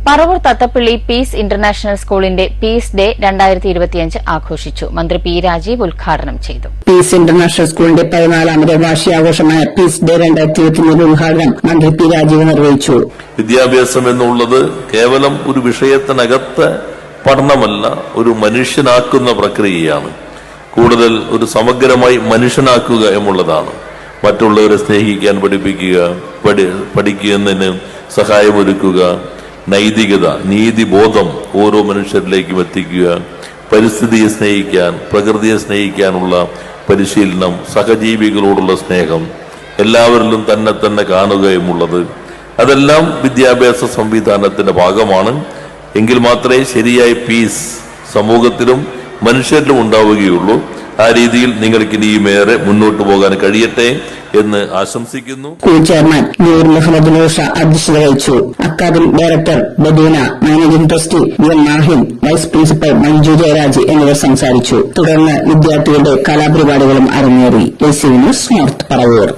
Paravur Thathappally piece international സ്കൂളിന്റെ piece day 2025 ആഘോഷിച്ചു. മന്ത്രി പി രാജീവ് ഉദ്ഘാടനം ചെയ്തു. പീസ് ഇന്റർനാഷണൽ സ്കൂളിന്റെ 14ാമത് വാർഷികാഘോഷമായ പീസ് ഡേ 2023 ഉദ്ഘാടനം മന്ത്രി പി രാജീവ് നിർവഹിച്ചു. വിദ്യാഭ്യാസം എന്നുള്ളത് കേവലം ഒരു വിഷയത്തിനകത്ത് പഠനമല്ല, ഒരു മനുഷ്യനാക്കുന്ന പ്രക്രിയയാണ്. കൂടുതൽ ഒരു സമഗ്രമായി മനുഷ്യനാക്കുക എന്നുള്ളതാണ്. മറ്റുള്ളവരെ സ്നേഹിക്കാൻ പഠിപ്പിക്കുക, പഠിക്കുന്നതിന് സഹായമൊരുക്കുക, നൈതികത, നീതിബോധം ഓരോ മനുഷ്യരിലേക്കും എത്തിക്കുക, പരിസ്ഥിതിയെ സ്നേഹിക്കാൻ, പ്രകൃതിയെ സ്നേഹിക്കാനുള്ള പരിശീലനം, സഹജീവികളോടുള്ള സ്നേഹം, എല്ലാവരിലും തന്നെ കാണുക എന്നുള്ളത്, അതെല്ലാം വിദ്യാഭ്യാസ സംവിധാനത്തിന്റെ ഭാഗമാണ്. എങ്കിൽ മാത്രമേ ശരിയായ പീസ് സമൂഹത്തിലും മനുഷ്യരിലും ഉണ്ടാവുകയുള്ളൂ. ആ രീതിയിൽ നിങ്ങൾക്ക് ഇനിയുമേറെ മുന്നോട്ട് പോകാൻ കഴിയട്ടെ എന്ന് ആശംസിക്കുന്നു. സ്കൂൾ ചെയർമാൻ നൂർ മുഹമ്മദ് നൂഷ അധ്യക്ഷത വഹിച്ചു. Academic director Badeena, managing trustee M Mahin, vice principal Manju Jayaraj എന്നിവർ സംസാരിച്ചു. തുടർന്ന് വിദ്യാർത്ഥികളുടെ കലാപരിപാടികളും അരങ്ങേറി. AC news north Paravur.